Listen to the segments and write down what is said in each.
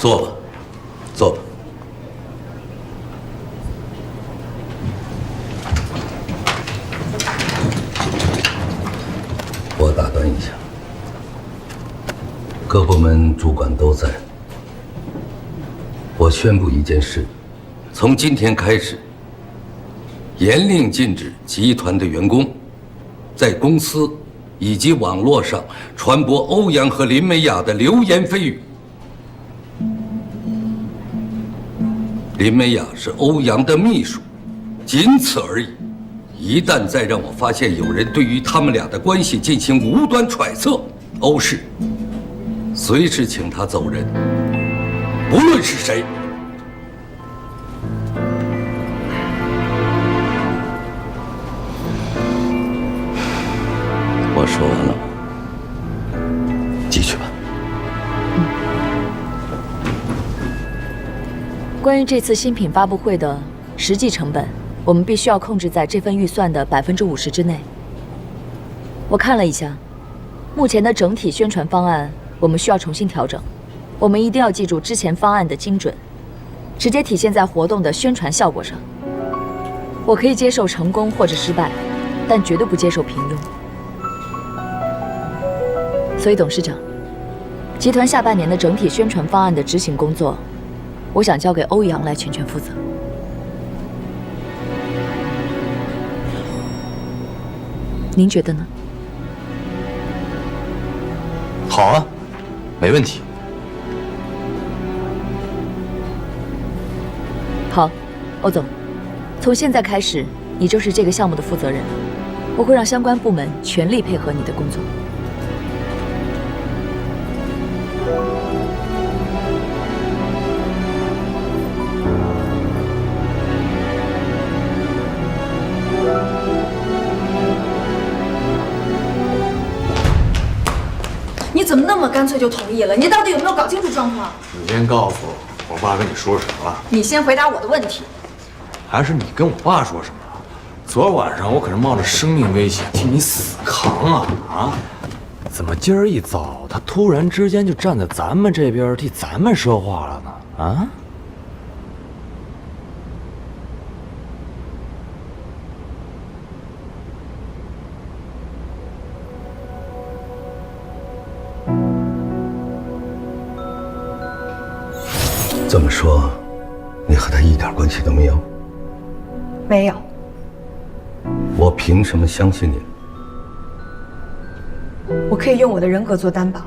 坐吧，坐吧。我打断一下，各部门主管都在。我宣布一件事：从今天开始，严令禁止集团的员工在公司以及网络上传播欧阳和林美雅的流言蜚语。林美雅是欧阳的秘书，仅此而已。一旦再让我发现有人对于他们俩的关系进行无端揣测，欧氏随时请他走人，不论是谁。我说完了，继续吧。关于这次新品发布会的实际成本，我们必须要控制在这份预算的50%之内。我看了一下，目前的整体宣传方案，我们需要重新调整。我们一定要记住之前方案的精准，直接体现在活动的宣传效果上。我可以接受成功或者失败，但绝对不接受平庸。所以，董事长，集团下半年的整体宣传方案的执行工作，我想交给欧阳来全权负责。您觉得呢？好啊，没问题。好，欧总，从现在开始，你就是这个项目的负责人了。我会让相关部门全力配合你的工作。你怎么那么干脆就同意了？你到底有没有搞清楚状况？你先告诉我，我爸跟你说什么了？你先回答我的问题。还是你跟我爸说什么了？昨晚上我可是冒着生命危险替你死扛啊！啊！怎么今儿一早他突然之间就站在咱们这边替咱们说话了呢？啊？这么说，你和他一点关系都没有？没有。我凭什么相信你？我可以用我的人格做担保。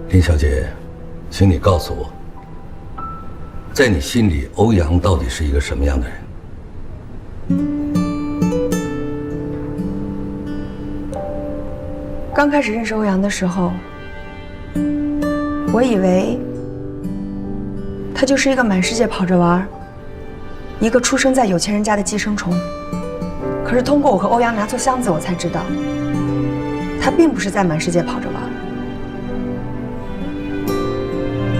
林小姐，请你告诉我，在你心里，欧阳到底是一个什么样的人？刚开始认识欧阳的时候，我以为他就是一个满世界跑着玩，一个出生在有钱人家的寄生虫。可是通过我和欧阳拿错箱子，我才知道，他并不是在满世界跑着玩，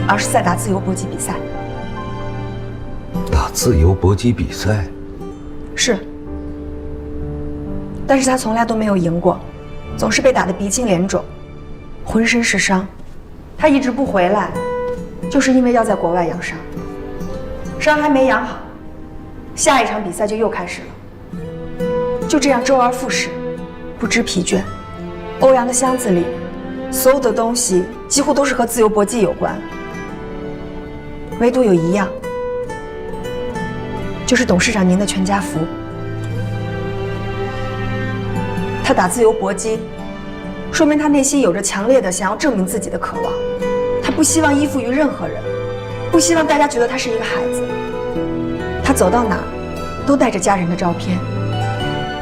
而是在打自由搏击比赛。打自由搏击比赛？是。但是他从来都没有赢过，总是被打得鼻青脸肿，浑身是伤。他一直不回来，就是因为要在国外养伤。伤还没养好，下一场比赛就又开始了。就这样周而复始，不知疲倦。欧阳的箱子里，所有的东西几乎都是和自由搏击有关，唯独有一样，就是董事长您的全家福。他打自由搏击，说明他内心有着强烈的想要证明自己的渴望。他不希望依附于任何人，不希望大家觉得他是一个孩子。他走到哪儿都带着家人的照片，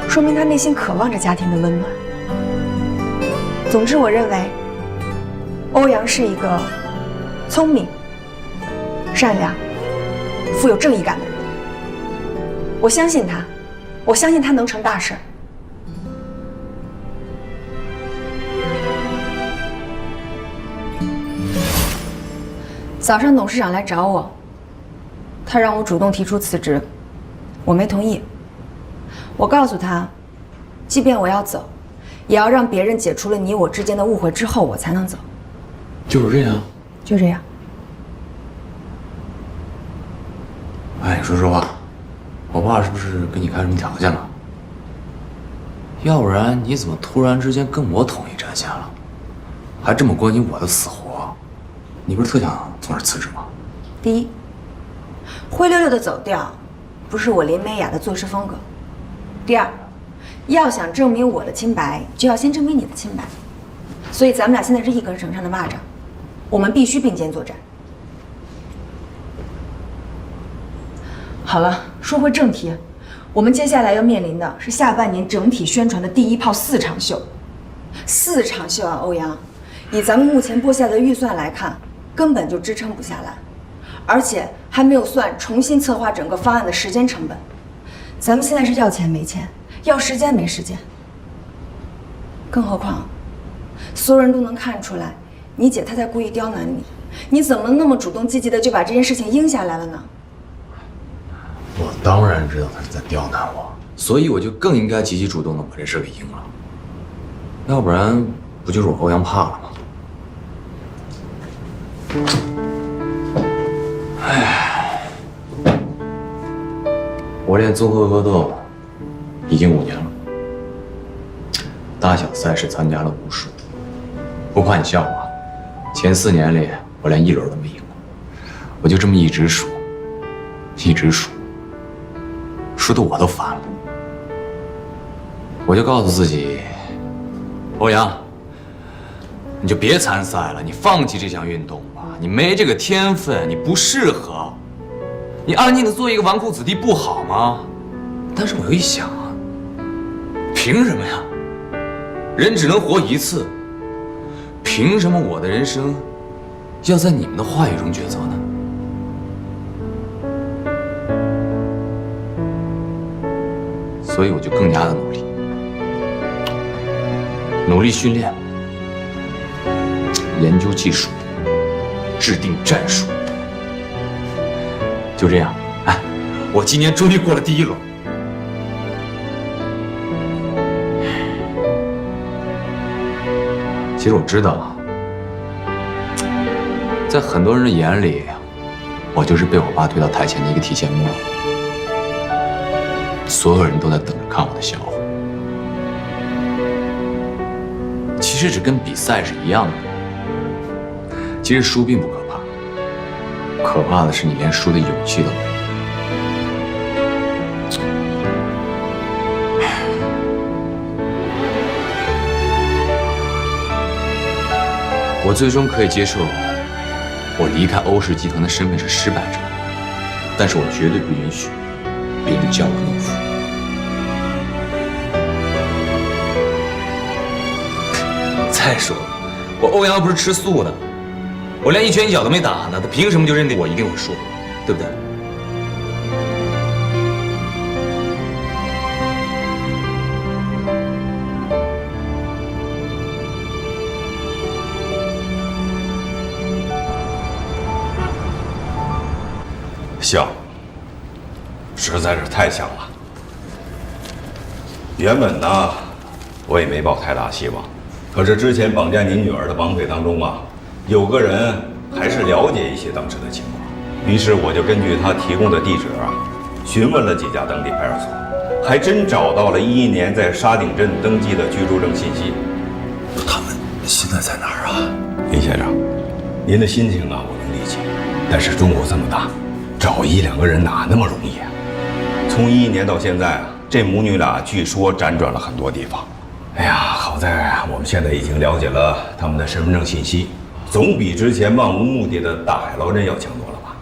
说明他内心渴望着家庭的温暖。总之，我认为欧阳是一个聪明、善良、富有正义感的人。我相信他，我相信他能成大事。早上董事长来找我，他让我主动提出辞职，我没同意。我告诉他，即便我要走，也要让别人解除了你我之间的误会之后，我才能走。就是这样。就这样。哎，你说实话，我爸是不是给你开什么条件了？要不然你怎么突然之间跟我统一战线了？还这么关心我的死活？你不是特想从这儿辞职吗？第一，灰溜溜的走掉，不是我林美雅的做事风格。第二，要想证明我的清白，就要先证明你的清白。所以咱们俩现在是一根绳上的蚂蚱，我们必须并肩作战。好了，说回正题，我们接下来要面临的是下半年整体宣传的第一炮4场秀。4场秀啊，欧阳，以咱们目前拨下的预算来看，根本就支撑不下来，而且还没有算重新策划整个方案的时间成本。咱们现在是要钱没钱，要时间没时间。更何况，所有人都能看出来，你姐她在故意刁难你，你怎么那么主动积极的就把这件事情应下来了呢？我当然知道他是在刁难我，所以我就更应该积极主动的把这事给应了，要不然不就是我欧阳怕了吗？哎，我练综合格斗已经5年了，大小赛事参加了无数，不怕你笑话，前4年里我连1轮都没赢过，我就这么一直输，一直输。输得我都烦了，我就告诉自己，欧阳，你就别参赛了，你放弃这项运动吧，你没这个天分，你不适合，你安静的做一个纨绔子弟不好吗？但是我又一想啊，凭什么呀？人只能活一次，凭什么我的人生要在你们的话语中抉择呢？所以我就更加的努力，努力训练，研究技术，制定战术。就这样，哎，我今年终于过了第1轮。其实我知道，在很多人的眼里，我就是被我爸推到台前的一个提线木偶。所有人都在等着看我的笑话。其实这跟比赛是一样的。其实输并不可怕，可怕的是你连输的勇气都没有。我最终可以接受我离开欧氏集团的身份是失败者，但是我绝对不允许别人叫我懦夫。再说，我欧阳不是吃素的，我连1拳1脚都没打呢，他凭什么就认定我一定会输，对不对？像，实在是太像了。原本呢，我也没抱太大希望，可是之前绑架您女儿的绑匪当中啊，有个人还是了解一些当时的情况，于是我就根据他提供的地址啊，询问了几家当地派出所，还真找到了11年在沙顶镇登记的居住证信息。他们现在在哪儿啊？林先生，您的心情啊，我能理解，但是中国这么大，找1、2个人哪那么容易啊？从11年到现在啊，这母女俩据说辗转了很多地方。哎呀，好在我们现在已经了解了他们的身份证信息，总比之前漫无目的的大海捞针要强多了吧？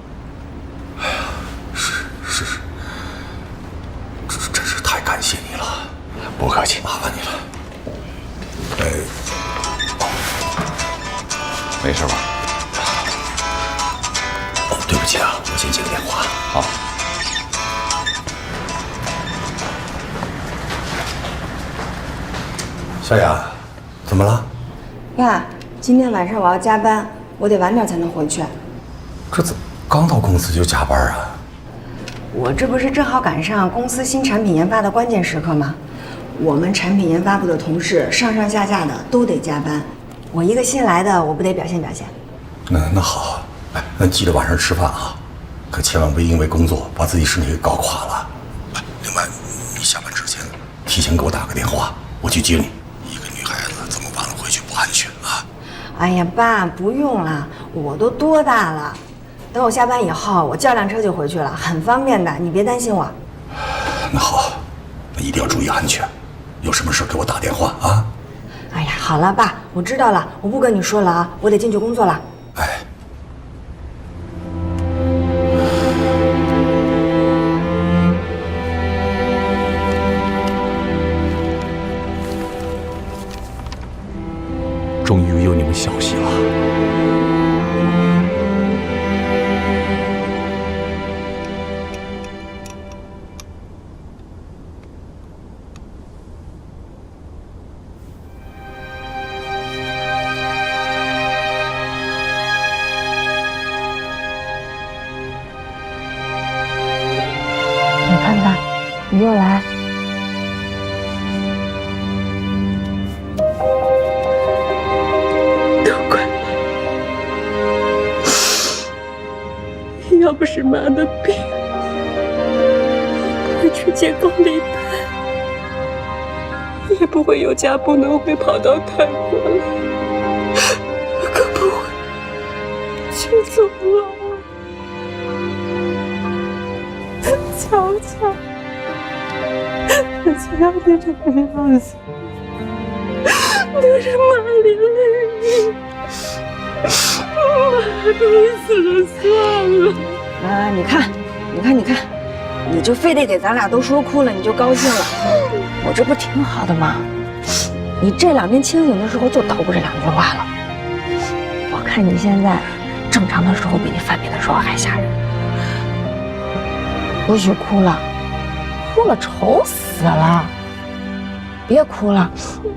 哎呀，是，真是太感谢你了，不客气，麻烦你了。没事吧？哦，对不起啊，我先接个电话。好。小雅，怎么了？爸，今天晚上我要加班，我得晚点才能回去。这怎么刚到公司就加班啊？我这不是正好赶上公司新产品研发的关键时刻吗？我们产品研发部的同事上上下下的都得加班，我一个新来的，我不得表现表现？那好，哎，那记得晚上吃饭啊。可千万别因为工作把自己身体给搞垮了。另外，你下班之前提前给我打个电话，我去接你。一个女孩子这么晚了回去不安全啊！哎呀，爸，不用了，我都多大了？等我下班以后，我叫辆车就回去了，很方便的，你别担心我。那好，那一定要注意安全，有什么事给我打电话啊！哎呀，好了，爸，我知道了，我不跟你说了啊，我得进去工作了。哎。终于有你们消息了。你看看，你又来。要不是妈的病，不会去见高丽丹，也不会有家不能回跑到泰国来，更不会去坐牢。乔乔，只要你这个样子，都是妈连累你。妈都死了算了。你看，你就非得给咱俩都说哭了，你就高兴了。我这不挺好的吗？你这两天清醒的时候就捣鼓这两句话了。我看你现在正常的时候比你犯病的时候还吓人。不许哭了，哭了愁死了。别哭了，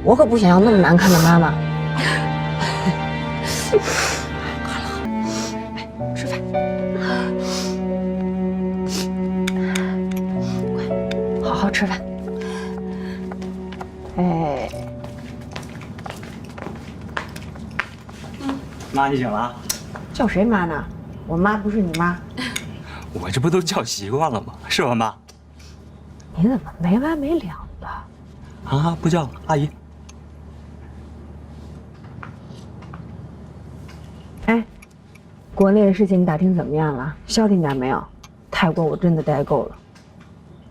我可不想要那么难看的妈妈。吃饭，快，好好吃饭。哎，妈，你醒了？叫谁妈呢？我妈不是你妈。我这不都叫习惯了吗？是吧，妈？你怎么没完没了的？啊，不叫了，阿姨。哎，国内的事情你打听怎么样了？消停点没有？泰国我真的待够了。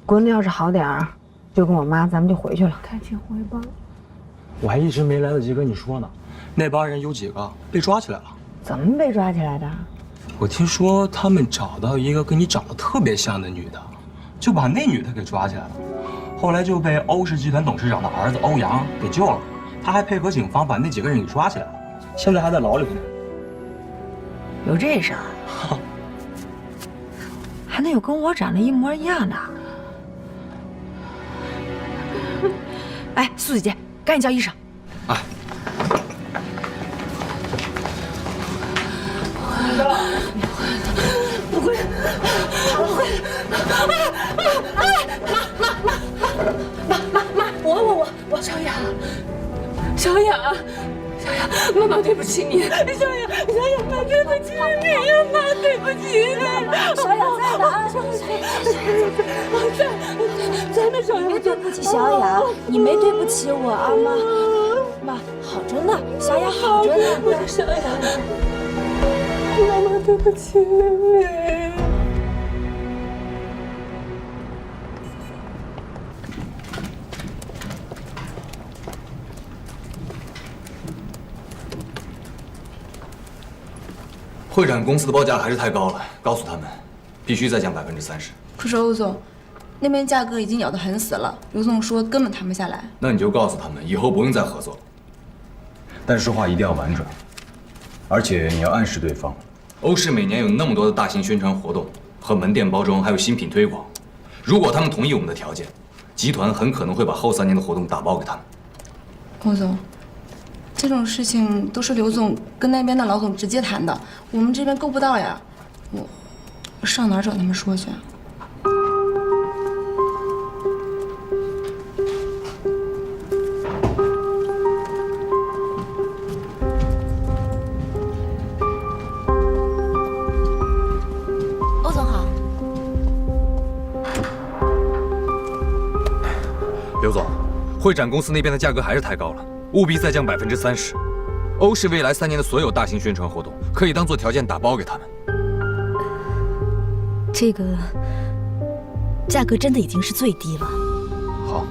国内要是好点儿，就跟我妈咱们就回去了。赶紧回吧。我还一直没来得及跟你说呢，那帮人有几个被抓起来了。怎么被抓起来的？我听说他们找到一个跟你长得特别像的女的，就把那女的给抓起来了。后来就被欧氏集团董事长的儿子欧阳给救了，他还配合警方把那几个人给抓起来了，现在还在牢里呢。有这事儿？还能有跟我长得一模一样的？哎，苏姐姐，赶紧叫医生。哎，不会，我小雅，妈妈对不起你，小雅，妈对不起你呀，妈对不起你。小雅在呢啊，在呢，小雅。别对不起小雅，你没对不起我啊，妈好着呢，小雅好着呢。小雅，妈妈对不起你。会展公司的报价还是太高了，告诉他们，必须再降30%。可是欧总，那边价格已经咬得很死了，刘总说根本谈不下来。那你就告诉他们，以后不用再合作。但说话一定要婉转，而且你要暗示对方，欧氏每年有那么多的大型宣传活动和门店包装，还有新品推广。如果他们同意我们的条件，集团很可能会把后3年的活动打包给他们。欧总，这种事情都是刘总跟那边的老总直接谈的，我们这边够不到呀。我上哪儿找他们说去啊？欧总好。会展公司那边的价格还是太高了，务必再降30%。欧氏未来3年的所有大型宣传活动，可以当做条件打包给他们。这个价格真的已经是最低了。好，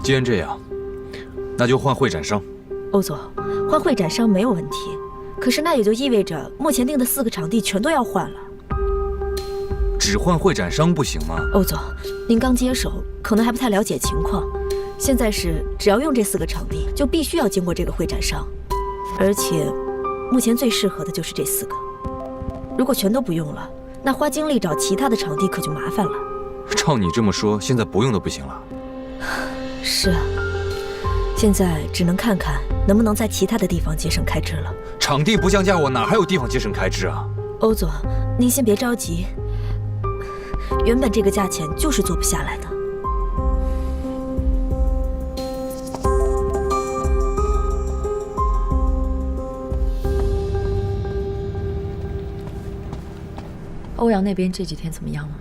既然这样，那就换会展商。欧总，换会展商没有问题，可是那也就意味着目前定的4个场地全都要换了。只换会展商不行吗？欧总，您刚接手，可能还不太了解情况。现在是只要用这4个场地，就必须要经过这个会展商，而且目前最适合的就是这4个。如果全都不用了，那花精力找其他的场地可就麻烦了。照你这么说，现在不用都不行了。是啊，现在只能看看能不能在其他的地方节省开支了。场地不降价，我哪还有地方节省开支啊？欧总，您先别着急，原本这个价钱就是做不下来的。欧阳那边这几天怎么样了？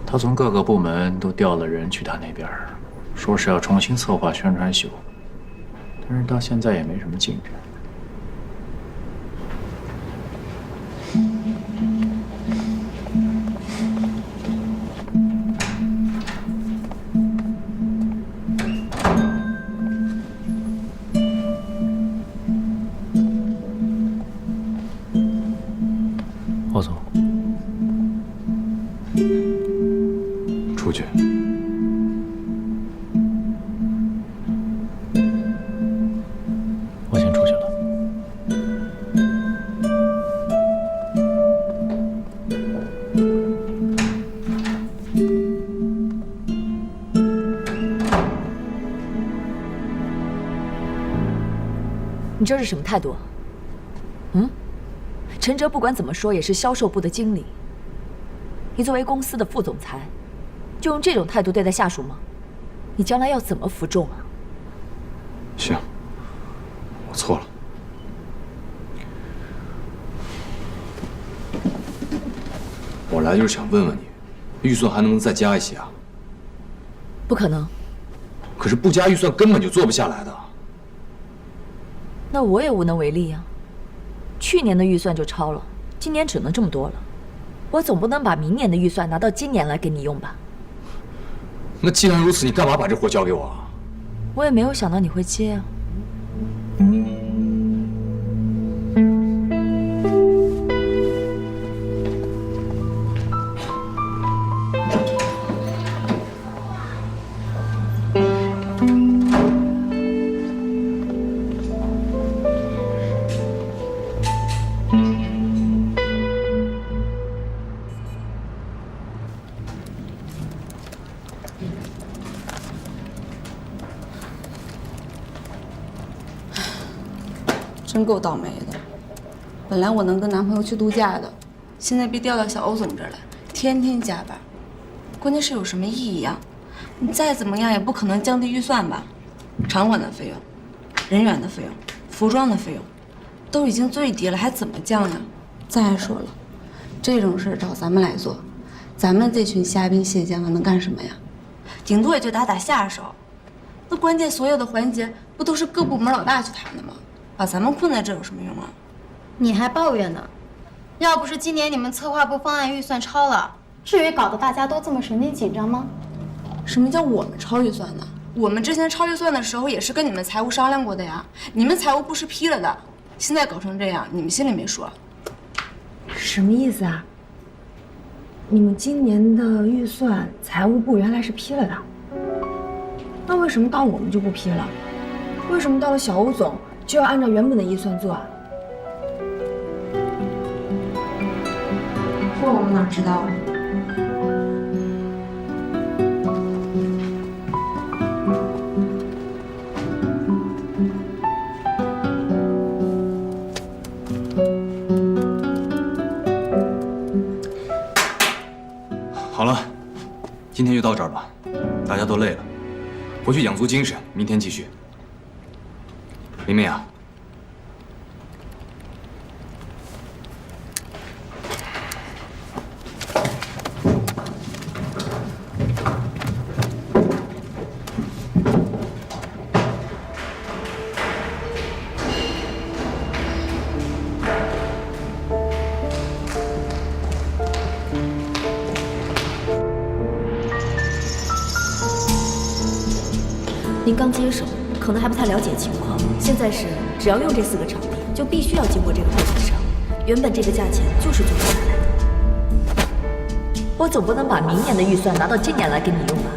他从各个部门都调了人去他那边，说是要重新策划宣传秀，但是到现在也没什么进展。霍总，出去。我先出去了。你这是什么态度？陈哲不管怎么说也是销售部的经理，你作为公司的副总裁，就用这种态度对待下属吗？你将来要怎么服众啊？行，我错了。我来就是想问问你，预算还能不能再加一些啊？不可能。可是不加预算根本就做不下来的。那我也无能为力呀。去年的预算就超了，今年只能这么多了。我总不能把明年的预算拿到今年来给你用吧？那既然如此，你干嘛把这活交给我啊？我也没有想到你会接啊。真够倒霉的。本来我能跟男朋友去度假的，现在被调到小欧总这儿来，天天加班。关键是有什么意义啊？你再怎么样也不可能降低预算吧？场馆的费用、人员的费用、服装的费用，都已经最低了，还怎么降呀？再说了，这种事找咱们来做，咱们这群虾兵蟹将的能干什么呀？顶多也就打打下手。那关键所有的环节不都是各部门老大去谈的吗？把咱们困在这有什么用啊？你还抱怨呢？要不是今年你们策划部方案预算超了，至于搞得大家都这么神经紧张吗？什么叫我们超预算呢？我们之前超预算的时候也是跟你们财务商量过的呀。你们财务部是批了的，现在搞成这样，你们心里没数？什么意思啊？你们今年的预算财务部原来是批了的，那为什么到我们就不批了？为什么到了小欧总就要按照原本的预算做啊？这我们哪知道啊？好了，今天就到这儿吧，大家都累了，回去养足精神，明天继续。林美雅，您刚接手，可能还不太了解情况。现在是只要用这4个场地，就必须要经过这个会展商。原本这个价钱就是做下来的。我总不能把明年的预算拿到今年来给你用吧？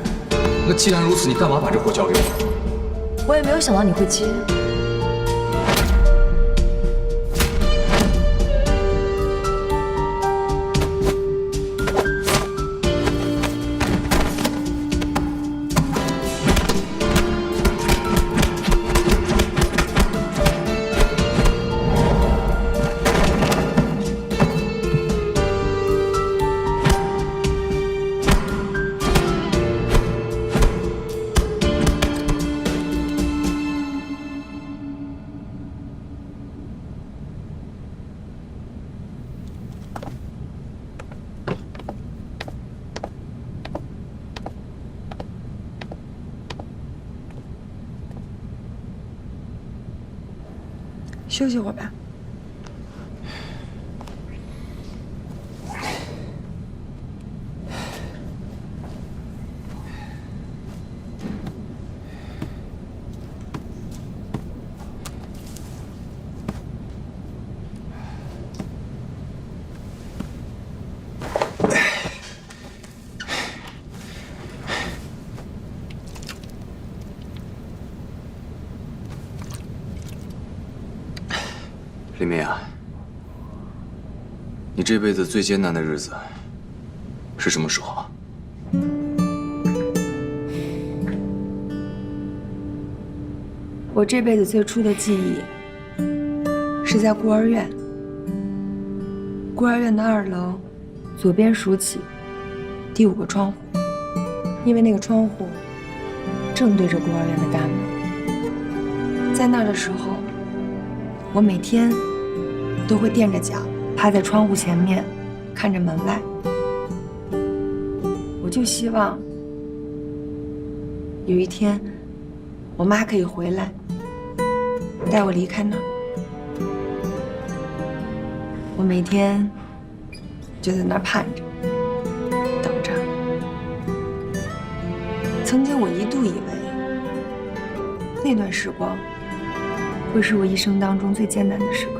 那既然如此，你干嘛把这活交给我？我也没有想到你会接。休息会儿吧。李明啊，你这辈子最艰难的日子是什么时候啊？我这辈子最初的记忆是在孤儿院。孤儿院的2楼，左边数起第5个窗户，因为那个窗户正对着孤儿院的大门。在那儿的时候，我每天都会垫着脚趴在窗户前面，看着门外。我就希望有一天，我妈可以回来，带我离开那儿。我每天就在那儿盼着，等着。曾经我一度以为，那段时光会是我一生当中最艰难的时刻。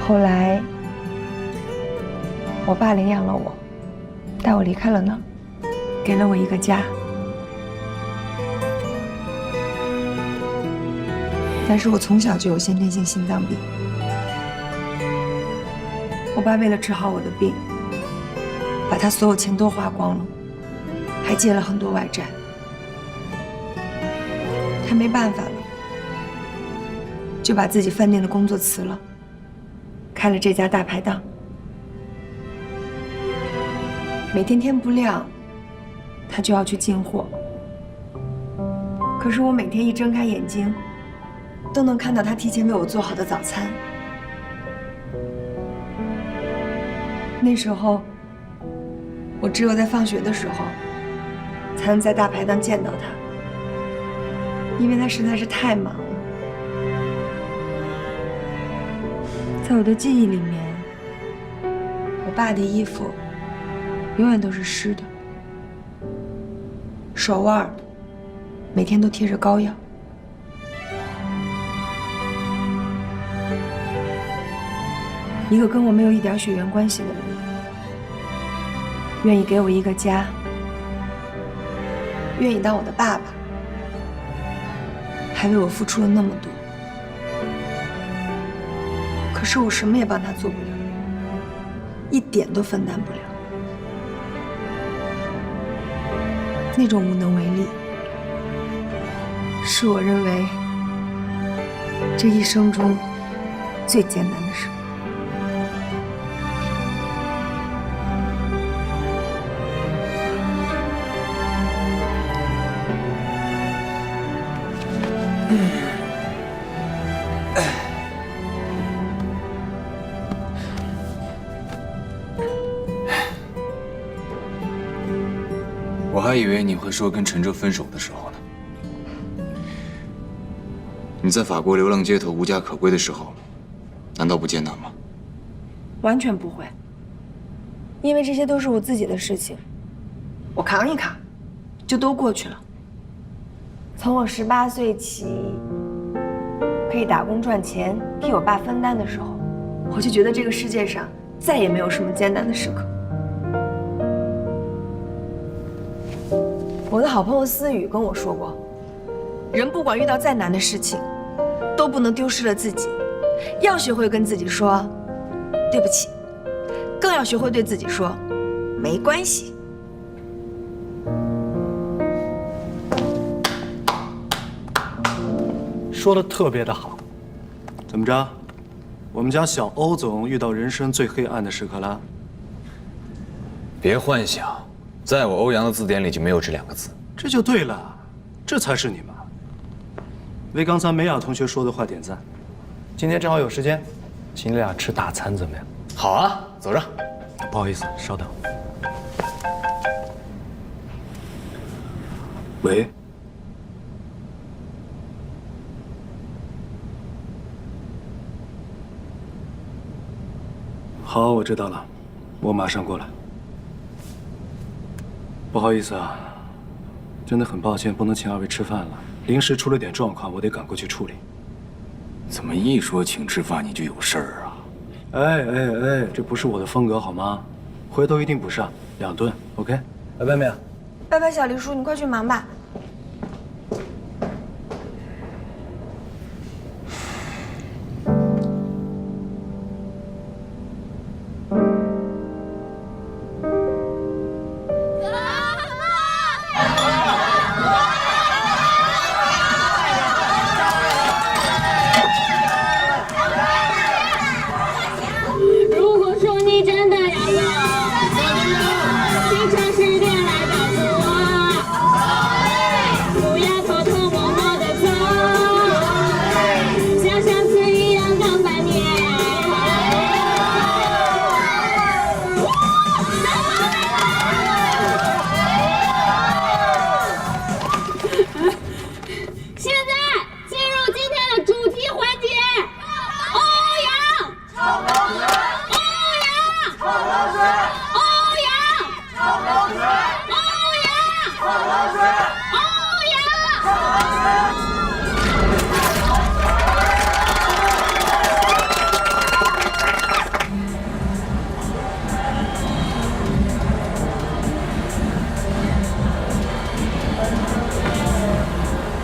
后来，我爸领养了我，带我离开了那儿，给了我一个家。但是我从小就有先天性心脏病，我爸为了治好我的病，把他所有钱都花光了，还借了很多外债。他没办法了，就把自己饭店的工作辞了，开了这家大排档。每天天不亮，他就要去进货。可是我每天一睁开眼睛，都能看到他提前为我做好的早餐。那时候，我只有在放学的时候，才能在大排档见到他，因为他实在是太忙了。在我的记忆里面，我爸的衣服永远都是湿的，手腕每天都贴着膏药。一个跟我没有一点血缘关系的人，愿意给我一个家，愿意当我的爸爸，还为我付出了那么多。可是我什么也帮他做不了，一点都分担不了。那种无能为力，是我认为这一生中最艰难的事。我还以为你会说跟陈哲分手的时候呢。你在法国流浪街头无家可归的时候，难道不艰难吗？完全不会，因为这些都是我自己的事情，我扛一扛，就都过去了。从我18岁起，可以打工赚钱，替我爸分担的时候，我就觉得这个世界上再也没有什么艰难的时刻。我的好朋友思雨跟我说过，人不管遇到再难的事情，都不能丢失了自己，要学会跟自己说对不起，更要学会对自己说没关系。说的特别的好，怎么着？我们家小欧总遇到人生最黑暗的时刻了？别幻想，在我欧阳的字典里就没有这2个字。这就对了，这才是你嘛！为刚才梅雅同学说的话点赞。今天正好有时间，请你俩吃大餐怎么样？好啊，走着。不好意思，稍等。喂。好，我知道了，我马上过来。不好意思啊，真的很抱歉，不能请2位吃饭了。临时出了点状况，我得赶过去处理。怎么一说请吃饭你就有事儿啊？哎，这不是我的风格好吗？回头一定补上2顿 ，OK？ 拜拜，梅雅。拜拜，小黎叔，你快去忙吧。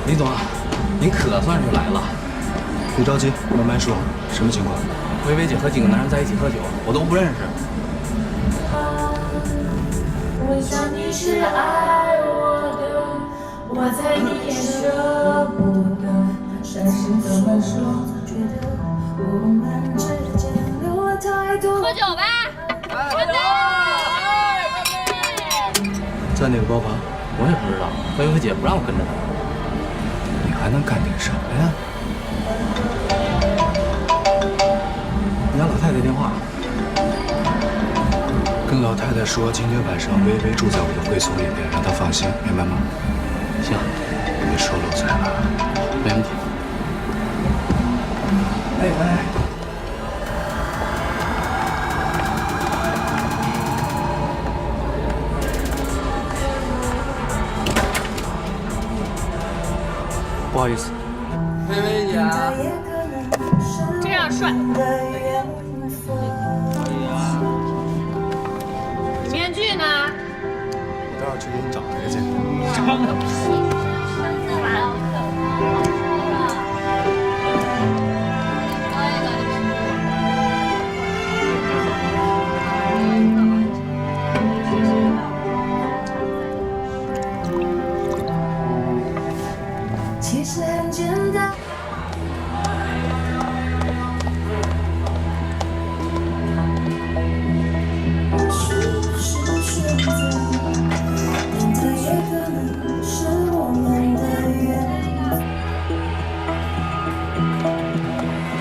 李总，您可算是来了。别着急，慢慢说，什么情况？薇薇姐和几个男人在一起喝酒，我都不认识。我想你是爱我的，我猜你也舍不得，但是怎么说，觉得我们之间留了太多。喝酒吧，喝酒！在哪个包房？我也不知道，薇薇姐不让我跟着她。你还能干点什么呀？你让老太太电话。跟老太太说，今天晚上薇薇住在我的会所里面，让她放心，明白吗？行，别说漏嘴了。没问题。哎。不好意思。薇薇姐。这样帅。面具呢？我待会儿去给你找一个去。装个屁！其实很简单。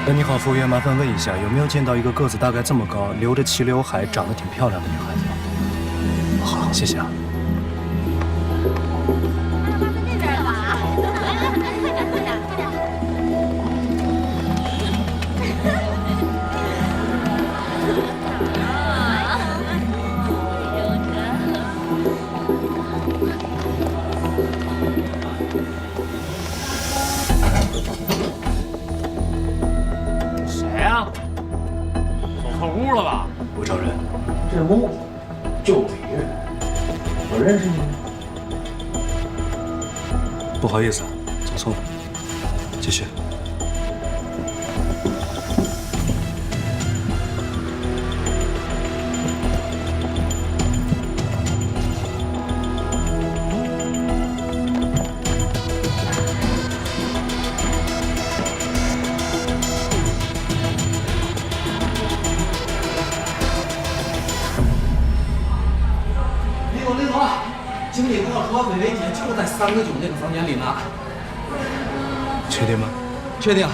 你好，服务员，麻烦问一下，有没有见到一个个子大概这么高、留着齐刘海、长得挺漂亮的女孩子？好，谢谢啊。谁呀？走错屋了吧？不承认。这屋就我一人，我认识你吗？不好意思啊，走错了。继续。李总，经理跟我说，伟伟姐就在3个9那个房间里呢。确定吗？确定。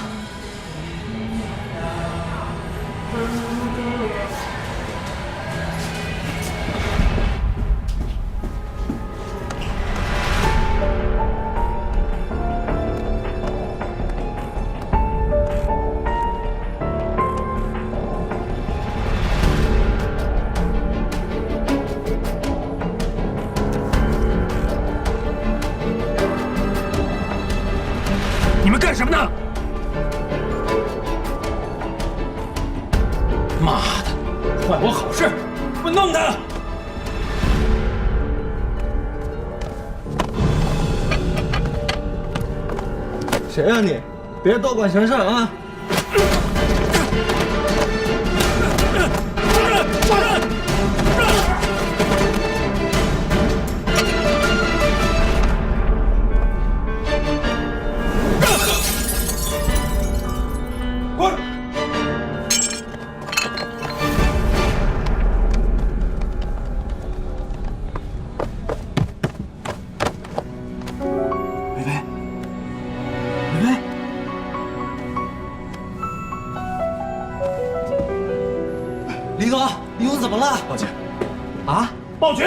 你们干什么呢？妈的，坏我好事！我弄他！谁呀你？别多管闲事啊！滚！伟伟，伟伟，李总，李总怎么了？报警！啊！报警！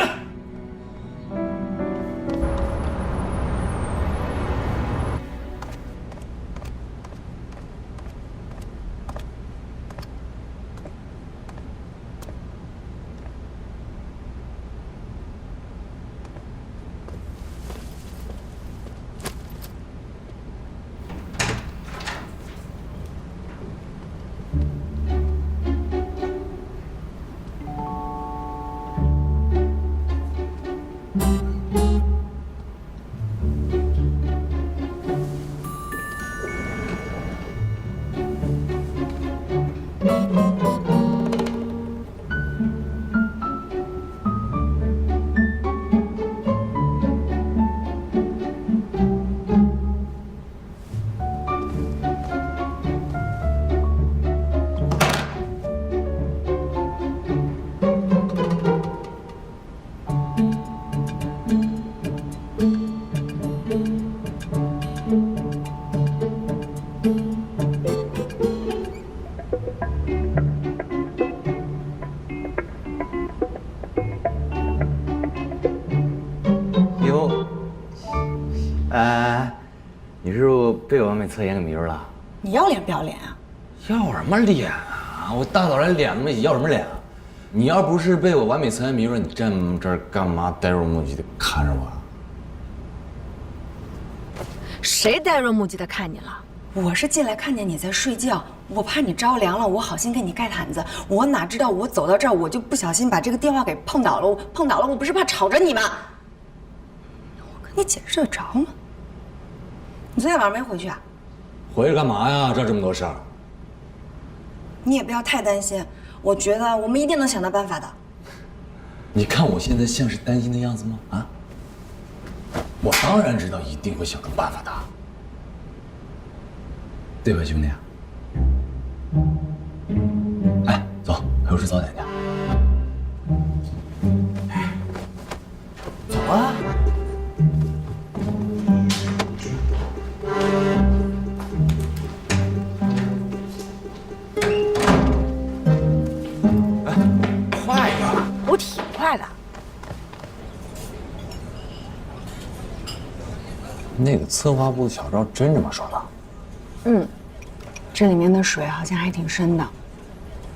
哟，你是不是被完美侧颜给迷住了？你要脸不要脸啊？要什么脸啊！我大早上脸都没洗，要什么脸啊？你要不是被我完美侧颜迷住，你站这儿干嘛呆若木鸡的看着我？谁呆若木鸡的看你了？我是进来看见你在睡觉，我怕你着凉了，我好心给你盖毯子。我哪知道我走到这儿，我就不小心把这个电话给碰倒了。我不是怕吵着你吗？我跟你解释得着吗？你昨天晚上没回去啊？回去干嘛呀？这么多事儿。你也不要太担心，我觉得我们一定能想到办法的。你看我现在像是担心的样子吗？啊？我当然知道一定会想出办法的，对吧，兄弟？哎，走，陪我吃早点去。走啊！快点！我挺快的。那个策划部的小赵真这么说的？嗯，这里面的水好像还挺深的。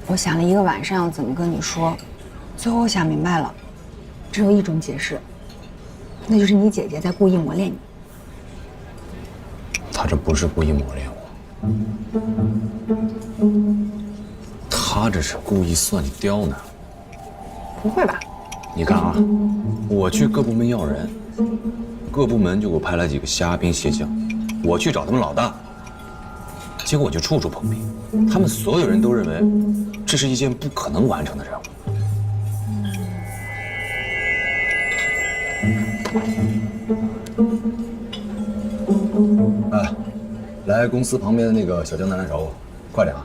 我想了一个晚上要怎么跟你说，最后我想明白了，只有一种解释，那就是你姐姐在故意磨练你。他这不是故意磨练我，他这是故意算你刁呢。不会吧？你看啊，我去各部门要人，各部门就给我派来几个虾兵蟹将，我去找他们老大，结果我就处处碰壁，他们所有人都认为这是一件不可能完成的任务。哎，来公司旁边的那个小江南来找我，快点啊！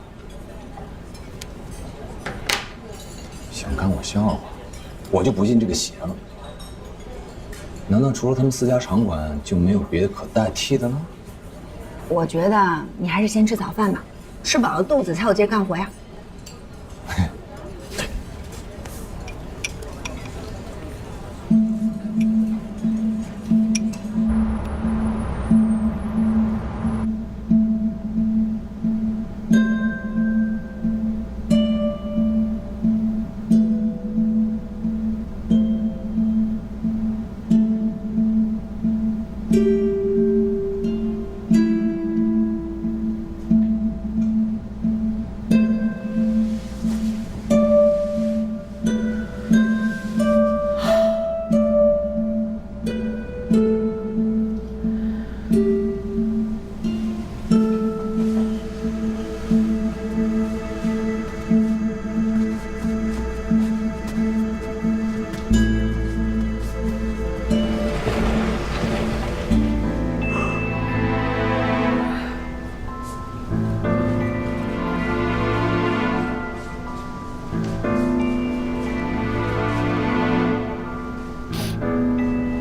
想看我笑话，我就不信这个邪了。难道除了他们4家场馆就没有别的可代替的了？我觉得你还是先吃早饭吧，吃饱了肚子才有劲干活呀。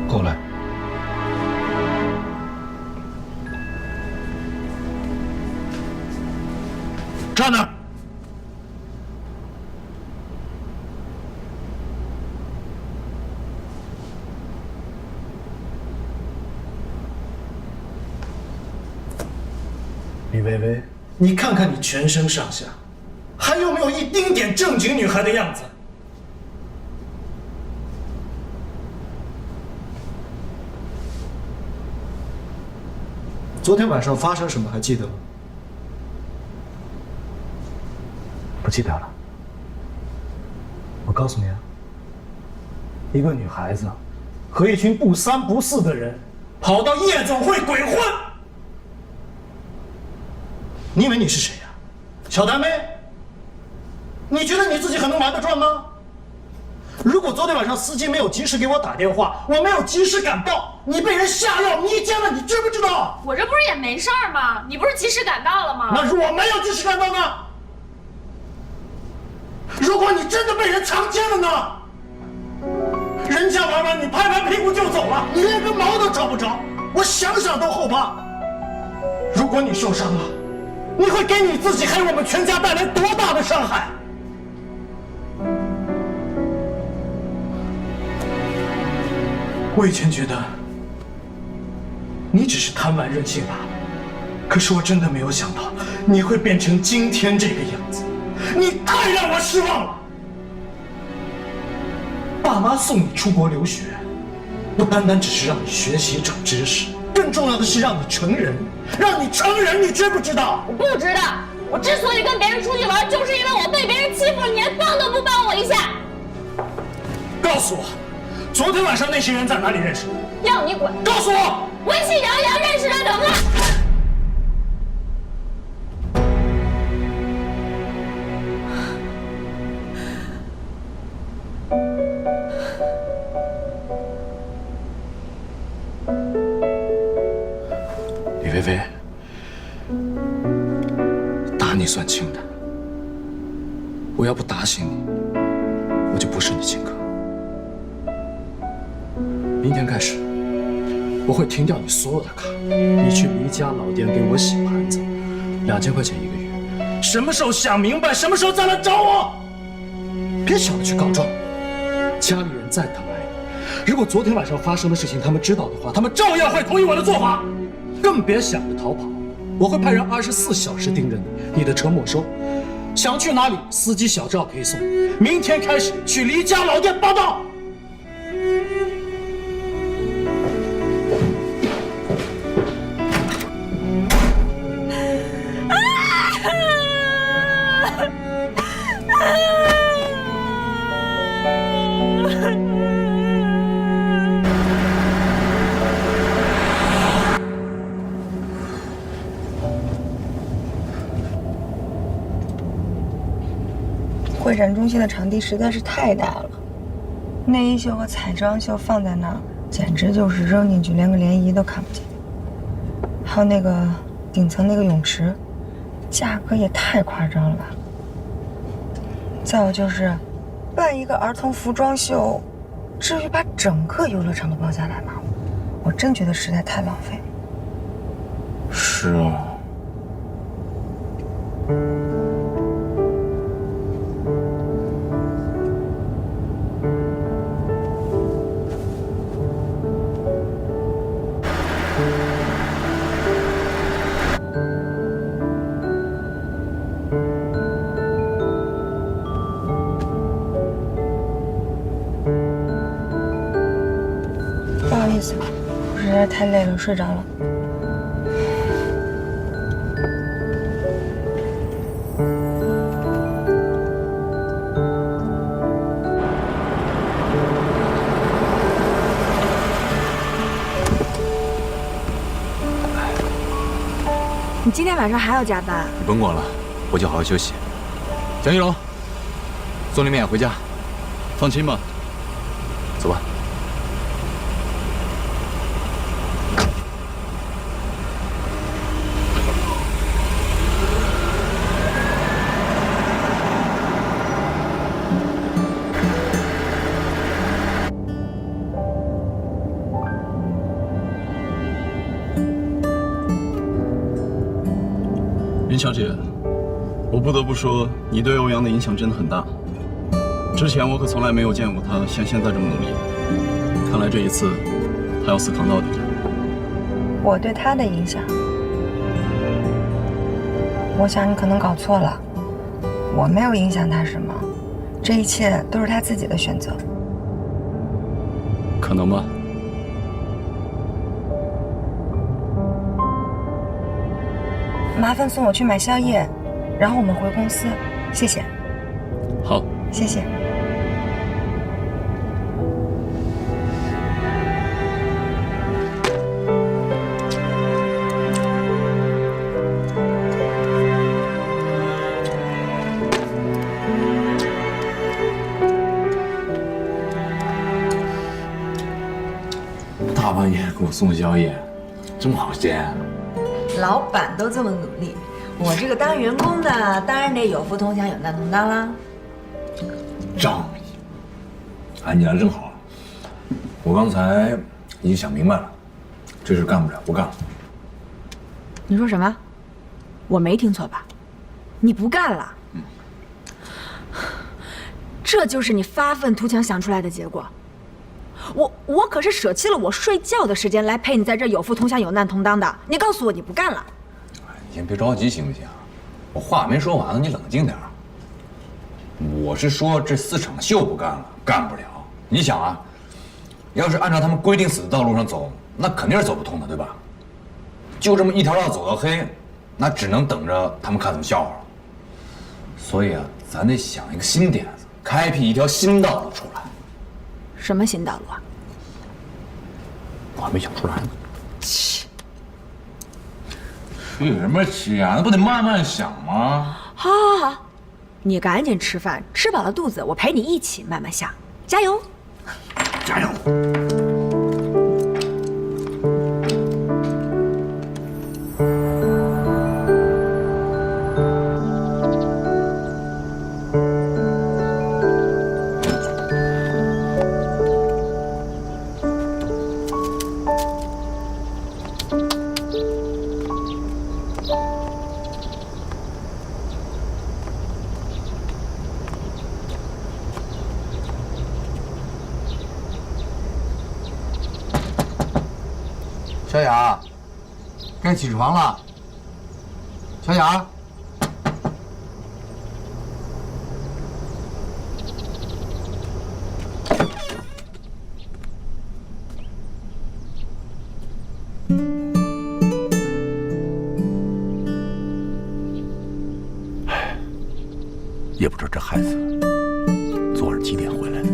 过来。站那儿！李薇薇，你看看你全身上下，还有没有一丁点正经女孩的样子？昨天晚上发生什么还记得吗？不记得了。我告诉你啊，一个女孩子和一群不三不四的人跑到夜总会鬼混，你以为你是谁呀？小谭妹？你觉得你自己很能玩得转吗？如果昨天晚上司机没有及时给我打电话，我没有及时赶到，你被人下药迷奸了，你知不知道？我这不是也没事儿吗？你不是及时赶到了吗？那如果没有及时赶到呢？如果你真的被人强奸了呢？人家玩完你拍拍屁股就走了，你连根毛都找不着，我想想都后怕。如果你受伤了，你会给你自己还有我们全家带来多大的伤害？我以前觉得你只是贪玩任性罢了，可是我真的没有想到你会变成今天这个样子，你太让我失望了。爸妈送你出国留学，不单单只是让你学习长知识，更重要的是让你成人，让你成人，你知不知道？我不知道，我之所以跟别人出去玩，就是因为我被别人欺负了，你连帮都不帮我一下。告诉我，昨天晚上那些人在哪里认识的？要你管！告诉我，温馨洋洋认识的怎么了？李薇薇，打你算轻的，我要不打醒你，我就不是你亲哥。明天开始，我会停掉你所有的卡，你去离家老店给我洗盘子，2000块钱1个月。什么时候想明白，什么时候再来找我。别想着去告状，家里人再疼爱你，如果昨天晚上发生的事情他们知道的话，他们照样会同意我的做法。更别想着逃跑，我会派人24小时盯着你，你的车没收，想去哪里，司机小赵可以送。明天开始去离家老店报到。会展中心的场地实在是太大了，内衣秀和彩妆秀放在那儿，简直就是扔进去连个涟漪都看不见。还有那个顶层那个泳池，价格也太夸张了吧。再有就是办一个儿童服装秀，至于把整个游乐场都包下来吗？我真觉得实在太浪费了。是啊。不好意思，我实在太累了，睡着了。你今天晚上还要加班？你甭管了，我就好好休息。蒋一龙，送你们俩回家。放心吧，走吧。林小姐，我不得不说，你对欧阳的影响真的很大。之前我可从来没有见过他像现在这么努力，看来这一次他要死扛到底了。我对他的影响，我想你可能搞错了，我没有影响他什么，这一切都是他自己的选择。可能吧。麻烦送我去买宵夜，然后我们回公司，谢谢。好，谢谢。大半夜给我送宵夜，这么好心。老板都这么努力，我这个当员工的当然得有福同享有难同当啦。仗义，哎，你来正好。我刚才已经想明白了，这事干不了，不干了。你说什么？我没听错吧？你不干了？这就是你发愤图强想出来的结果。我可是舍弃了我睡觉的时间来陪你在这有福同享有难同当的。你告诉我你不干了？你先别着急行不行？我话没说完呢，你冷静点。我是说这4场秀不干了，干不了。你想啊，要是按照他们规定死的道路上走，那肯定是走不通的，对吧？就这么一条道走到黑，那只能等着他们看怎么笑话了。所以啊，咱得想一个新点子，开辟一条新道路出来。什么新道路啊？我还没想出来呢。气什么气啊？那不得慢慢想吗？好，好，好，你赶紧吃饭，吃饱了肚子，我陪你一起慢慢想，加油！加油！小雅，该起床了。小雅，也不知道这孩子昨晚几点回来的。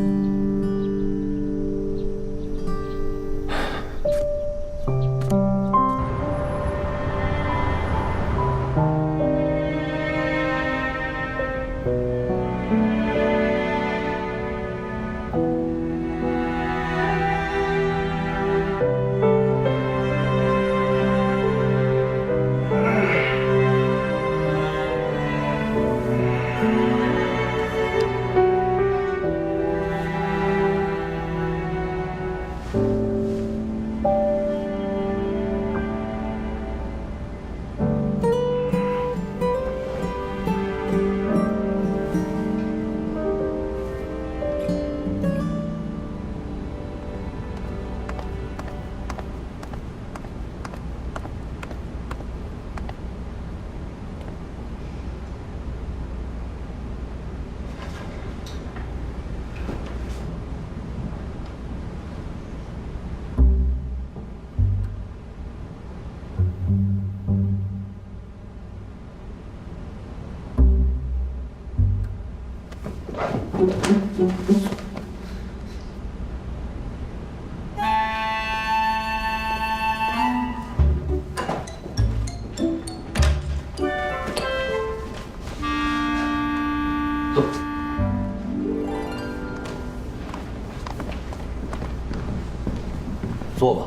坐吧。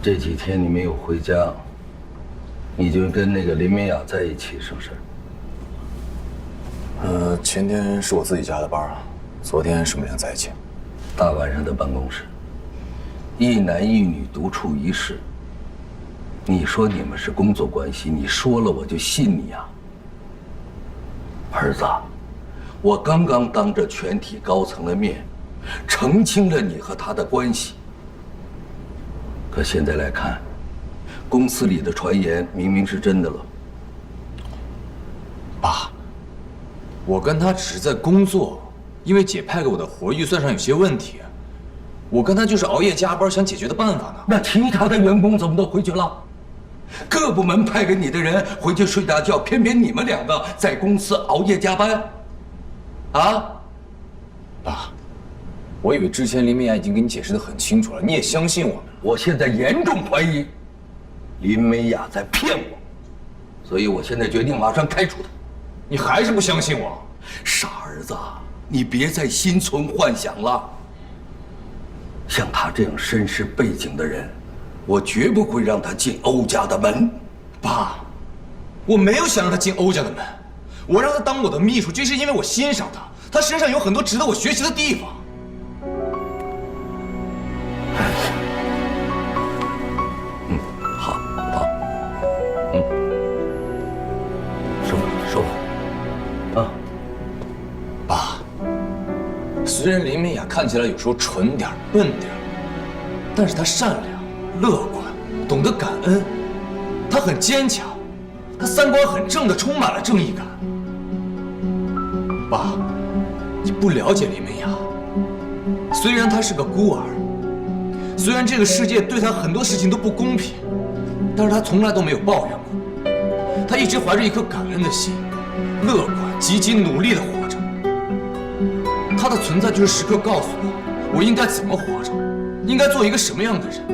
这几天你没有回家，你就跟那个林美雅在一起，是不是？前天是我自己加的班啊，昨天是没能在一起。大晚上的办公室，一男一女独处一室，你说你们是工作关系，你说了我就信你啊。儿子，我刚刚当着全体高层的面，澄清了你和他的关系。可现在来看，公司里的传言明明是真的了。爸，我跟他只是在工作，因为姐派给我的活预算上有些问题，我跟他就是熬夜加班想解决的办法呢。那其他的员工怎么都回去了？各部门派给你的人回去睡大觉，偏偏你们两个在公司熬夜加班，啊？爸，我以为之前林美雅已经给你解释得很清楚了，你也相信我们。我现在严重怀疑林美雅在骗我，所以我现在决定马上开除她。你还是不相信我？傻儿子，你别再心存幻想了。像他这样身世背景的人，我绝不会让他进欧家的门。爸，我没有想让他进欧家的门，我让他当我的秘书，就是因为我欣赏他，他身上有很多值得我学习的地方。虽然林美雅看起来有时候蠢点、笨点，但是她善良、乐观，懂得感恩，她很坚强，她三观很正的，充满了正义感。爸，你不了解林美雅，虽然她是个孤儿，虽然这个世界对她很多事情都不公平，但是她从来都没有抱怨过，她一直怀着一颗感恩的心，乐观、积极、努力的活着。他的存在就是时刻告诉我，我应该怎么活着，应该做一个什么样的人。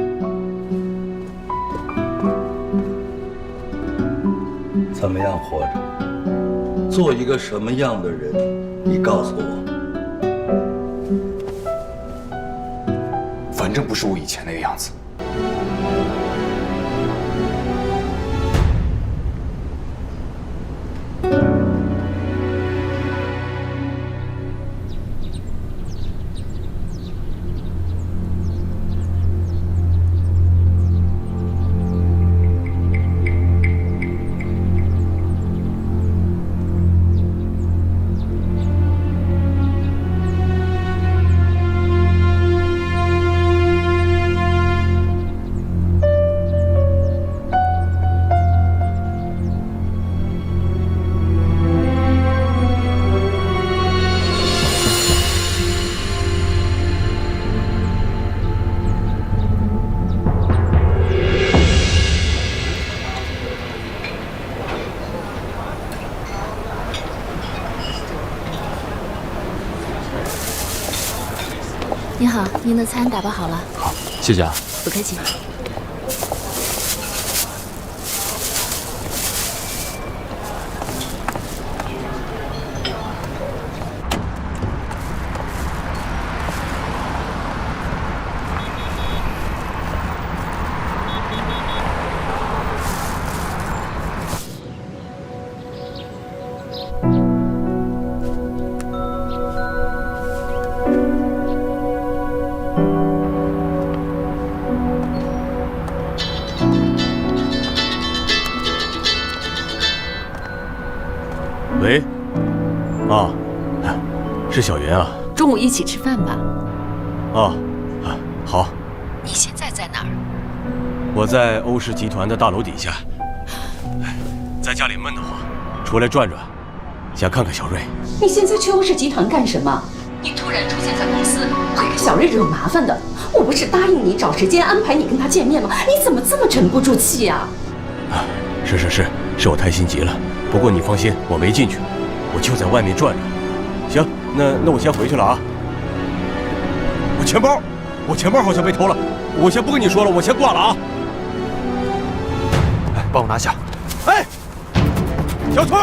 怎么样活着？做一个什么样的人？你告诉我。反正不是我以前那个样子。您好，您的餐打包好了。好，谢谢啊。不客气。喂，啊，是小云啊。中午一起吃饭吧。啊，好。你现在在哪儿？我在欧氏集团的大楼底下。在家里闷得慌，出来转转，想看看小瑞。你现在去欧氏集团干什么？你突然出现在公司，会给小瑞惹麻烦的。我不是答应你找时间安排你跟他见面吗？你怎么这么沉不住气呀？是我太心急了。不过你放心，我没进去，我就在外面转转。行，那我先回去了啊。我钱包好像被偷了，我先不跟你说了，我先挂了啊。哎，帮我拿下。哎，小偷！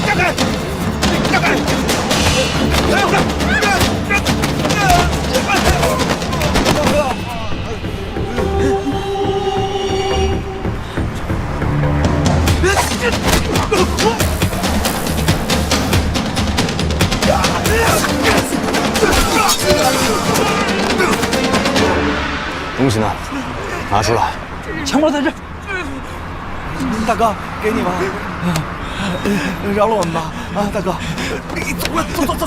让开！让开！东西呢？拿出来。钱包在这。大哥，给你吧。饶了我们吧，啊，大哥。走。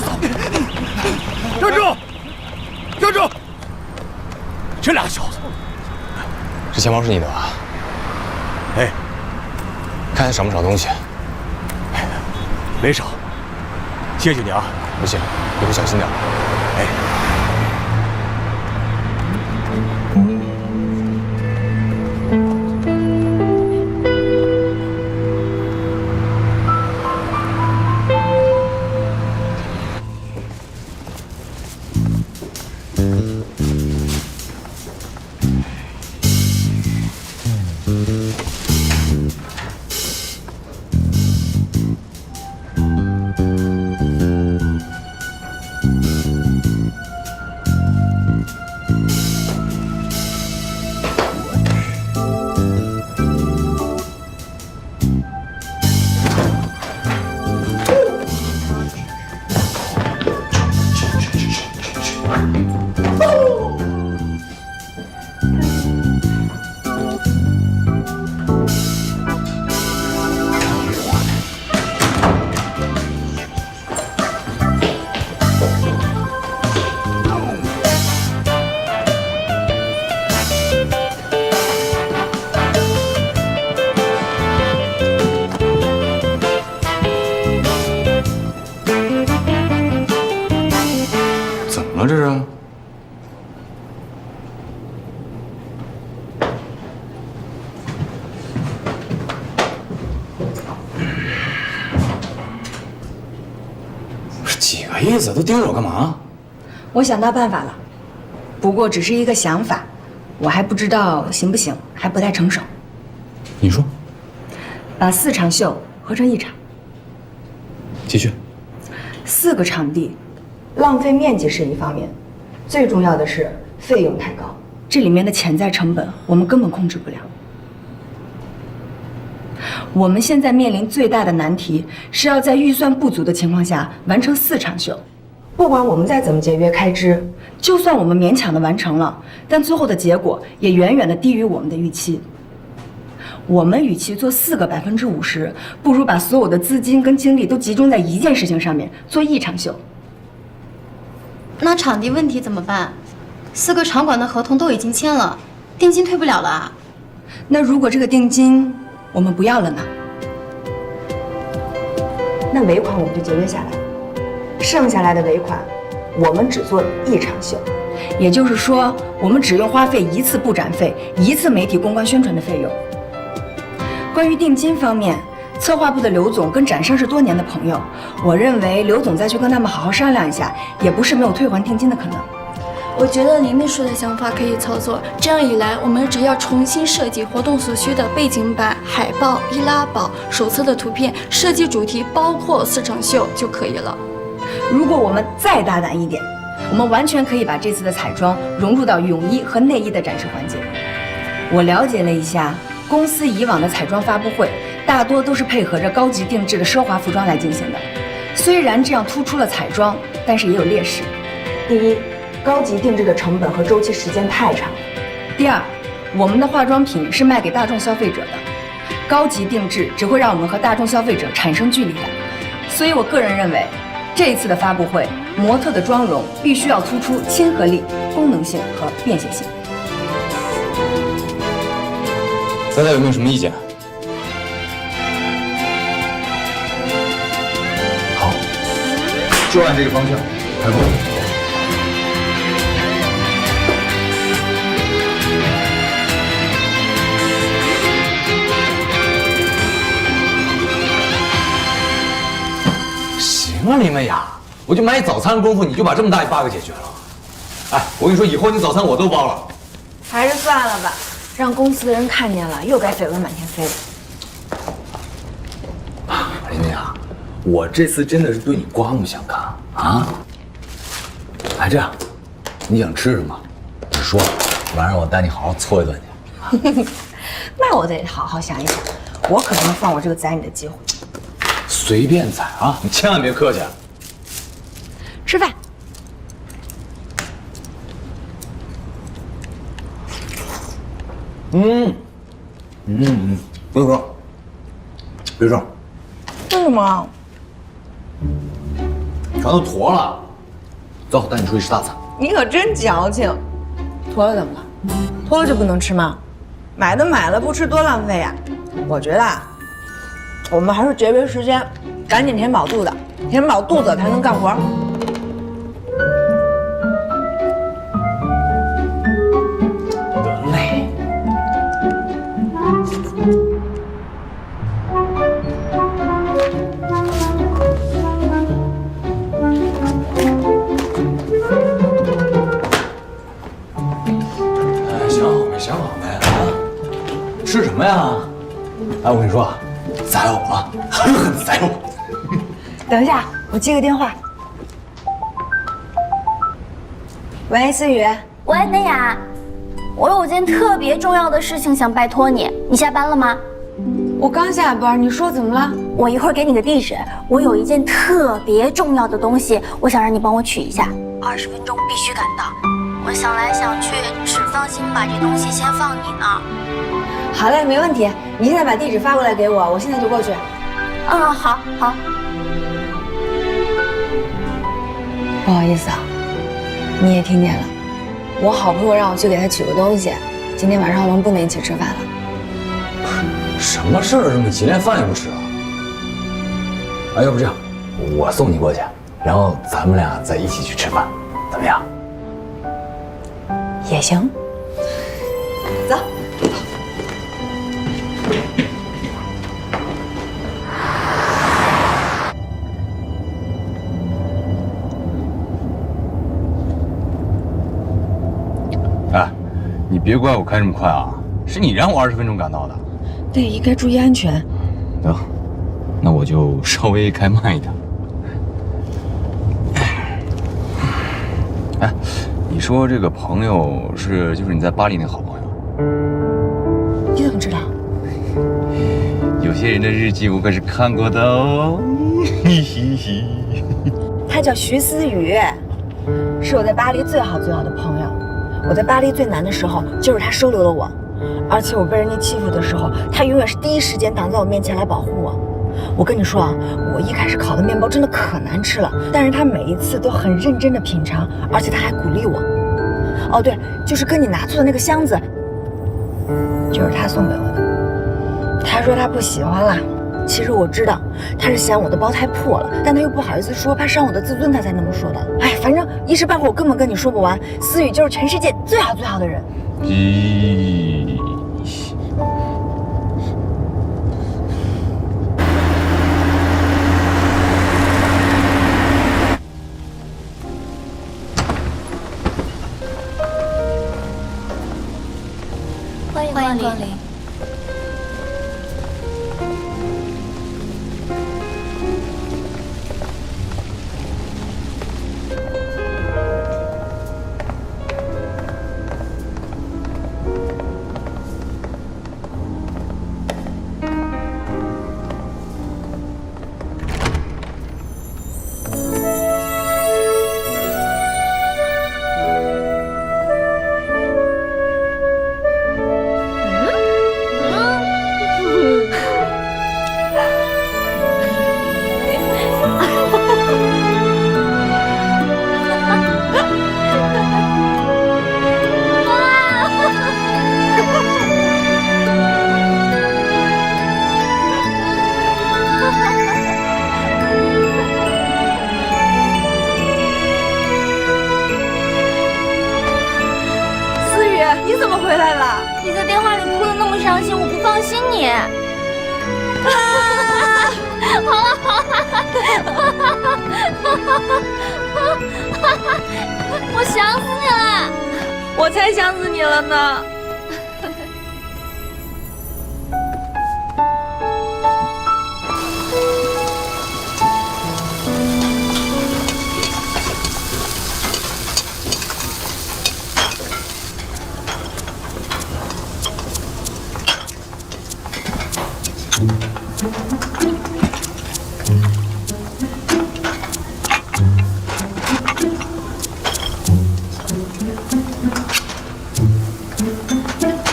站住！这俩小子，这钱包是你的吧？哎，看还少不少东西？哎，没少。谢谢你啊。不谢，以后小心点。哎。这是？几个意思？都盯着我干嘛？我想到办法了，不过只是一个想法，我还不知道行不行，还不太成熟。你说？把4场秀合成1场。继续。4个场地。浪费面积是一方面，最重要的是费用太高，这里面的潜在成本我们根本控制不了。我们现在面临最大的难题是要在预算不足的情况下完成4场秀。不管我们再怎么节约开支，就算我们勉强的完成了，但最后的结果也远远的低于我们的预期。我们与其做4个50%，不如把所有的资金跟精力都集中在一件事情上面，做1场秀。那场地问题怎么办？4个场馆的合同都已经签了，定金退不了了啊。那如果这个定金我们不要了呢？那尾款我们就节约下来，剩下来的尾款我们只做1场秀，也就是说，我们只用花费1次布展费、1次媒体公关宣传的费用。关于定金方面，策划部的刘总跟展商是多年的朋友，我认为刘总再去跟他们好好商量一下，也不是没有退还定金的可能。我觉得林秘书的想法可以操作，这样一来，我们只要重新设计活动所需的背景板、海报、易拉宝、手册的图片，设计主题包括4场秀就可以了。如果我们再大胆一点，我们完全可以把这次的彩妆融入到泳衣和内衣的展示环节。我了解了一下，公司以往的彩妆发布会大多都是配合着高级定制的奢华服装来进行的。虽然这样突出了彩妆，但是也有劣势。第一，高级定制的成本和周期时间太长了。第二，我们的化妆品是卖给大众消费者的，高级定制只会让我们和大众消费者产生距离感。所以我个人认为，这一次的发布会，模特的妆容必须要突出亲和力、功能性和便携性。大家有没有什么意见？好，就按这个方向开工。行啊，林美雅，我就买早餐的功夫，你就把这么大一 bug 解决了。哎，我跟你说，以后你早餐我都包了。还是算了吧，让公司的人看见了，又该绯闻满天飞了。林美雅，我这次真的是对你刮目相看啊！哎，这样，你想吃什么？你说，晚上我带你好好搓一顿去。那我得好好想一想，我可不能放过这个宰你的机会。随便宰啊，你千万别客气。吃饭。别说，别说，为什么？全都坨了。走，带你出去吃大餐。你可真矫情。脱了怎么了？脱了就不能吃吗？买都买了，不吃多浪费呀！我觉得啊，我们还是节约时间，赶紧填饱肚子，填饱肚子才能干活。得嘞。哎，想好没？想好没啊？吃什么呀？哎，我跟你说，宰我啊，狠狠宰我！等一下，我接个电话。喂，思雨。喂，美雅，我有件特别重要的事情想拜托你，你下班了吗？我刚下班，你说怎么了？我一会儿给你个地址，我有一件特别重要的东西，我想让你帮我取一下，20分钟必须赶到。我想来想去，只放心把这东西先放你那儿。好嘞，没问题。你现在把地址发过来给我，我现在就过去。好好。不好意思啊，你也听见了，我好朋友让我去给他取个东西，今天晚上我们不能一起吃饭了。什么事儿这么急，连饭也不吃啊？哎，要不这样，我送你过去，然后咱们俩再一起去吃饭，怎么样？也行。走。哎，你别怪我开这么快啊，是你让我20分钟赶到的。对，应该注意安全。得，那我就稍微开慢一点。哎，你说这个朋友就是你在巴黎那个好朋友？你怎么知道？有些人的日记我可是看过的哦。他叫徐思雨，是我在巴黎最好的朋友。我在巴黎最难的时候，就是他收留了我。而且我被人家欺负的时候，他永远是第一时间挡在我面前来保护我。我跟你说啊，我一开始烤的面包真的可难吃了，但是他每一次都很认真的品尝，而且他还鼓励我。哦对，就是跟你拿错的那个箱子，就是他送给我的。他说他不喜欢了。其实我知道他是嫌我的包太破了，但他又不好意思说，怕伤我的自尊，他才那么说的。哎，反正一时半会儿我根本跟你说不完。思雨就是全世界最好的人。欢迎光临。心你。好了好了，我想死你了。我才想死你了呢。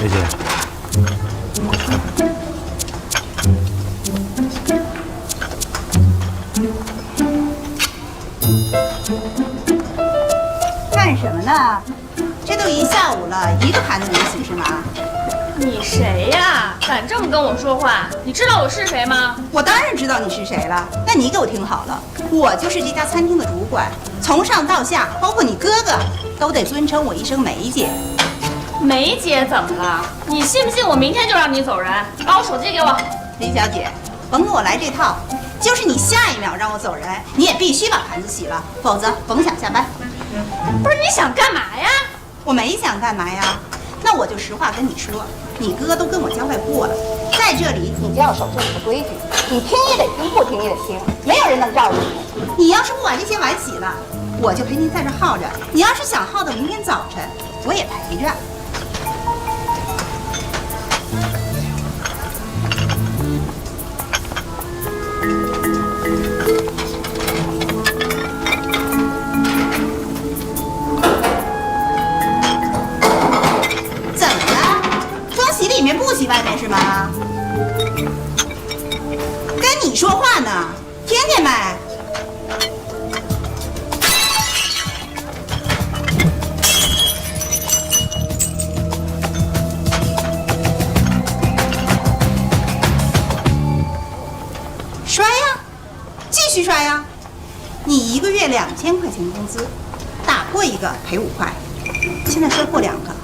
梅姐，干什么呢？这都一下午了，一个盘子没洗是吗？你谁呀？敢这么跟我说话？你知道我是谁吗？我当然知道你是谁了。那你给我听好了，我就是这家餐厅的主管，从上到下，包括你哥哥，都得尊称我一声梅姐。梅姐怎么了？你信不信我明天就让你走人？把我手机给我。李小姐，甭跟我来这套，就是你下一秒让我走人，你也必须把盘子洗了，否则甭想下班。不是你想干嘛呀？我没想干嘛呀。那我就实话跟你说，你哥都跟我交代过了，在这里你就要守这里的规矩，你听也得听，不听也得听，没有人能罩着你。你要是不把这些碗洗了，我就陪您在这耗着；你要是想耗到明天早晨，我也陪着。里面不洗外面是吗？跟你说话呢，听见没？刷呀，继续刷呀。你一个月2000块钱工资，打破一个赔5块，现在刷破2个。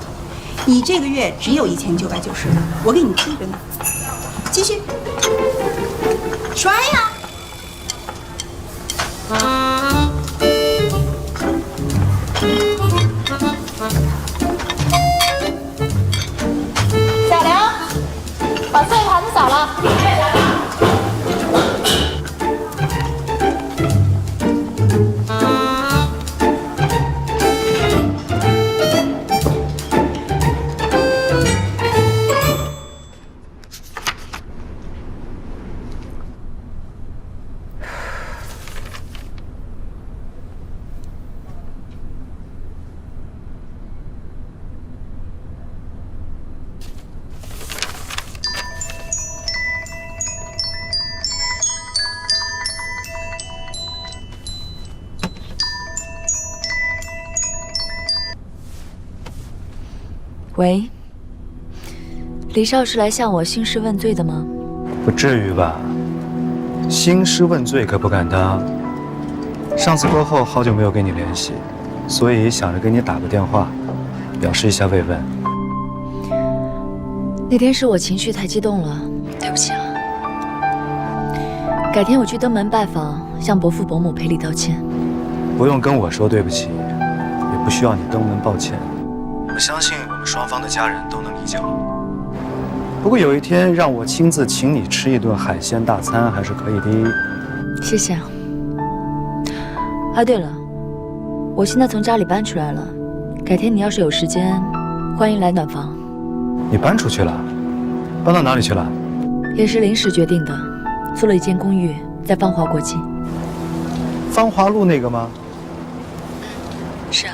你这个月只有1990了，我给你记着呢。继续刷呀。小梁，把碎盘子扫了。喂，李少是来向我兴师问罪的吗？不至于吧？兴师问罪可不敢当。上次过后好久没有跟你联系，所以想着给你打个电话，表示一下慰问。那天是我情绪太激动了，对不起啊。改天我去登门拜访，向伯父伯母赔礼道歉。不用跟我说对不起，也不需要你登门抱歉。我相信我们双方的家人都能理解我。不过有一天让我亲自请你吃一顿海鲜大餐还是可以的。谢谢啊。啊，对了，我现在从家里搬出来了，改天你要是有时间，欢迎来暖房。你搬出去了？搬到哪里去了？也是临时决定的，租了一间公寓，在芳华国际。芳华路那个吗？是啊。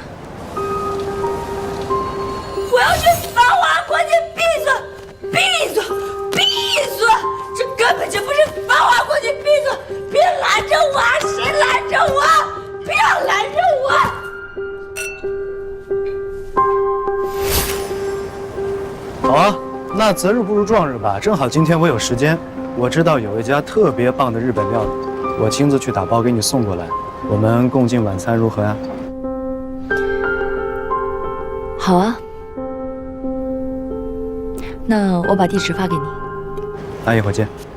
我要去芳华国际！闭嘴！闭嘴！闭嘴！这根本就不是芳华国际！闭嘴！别拦着我！谁拦着我？不要拦着我！好啊，那择日不如撞日吧。正好今天我有时间，我知道有一家特别棒的日本料理，我亲自去打包给你送过来，我们共进晚餐如何呀？好啊。那我把地址发给你。那一会儿见。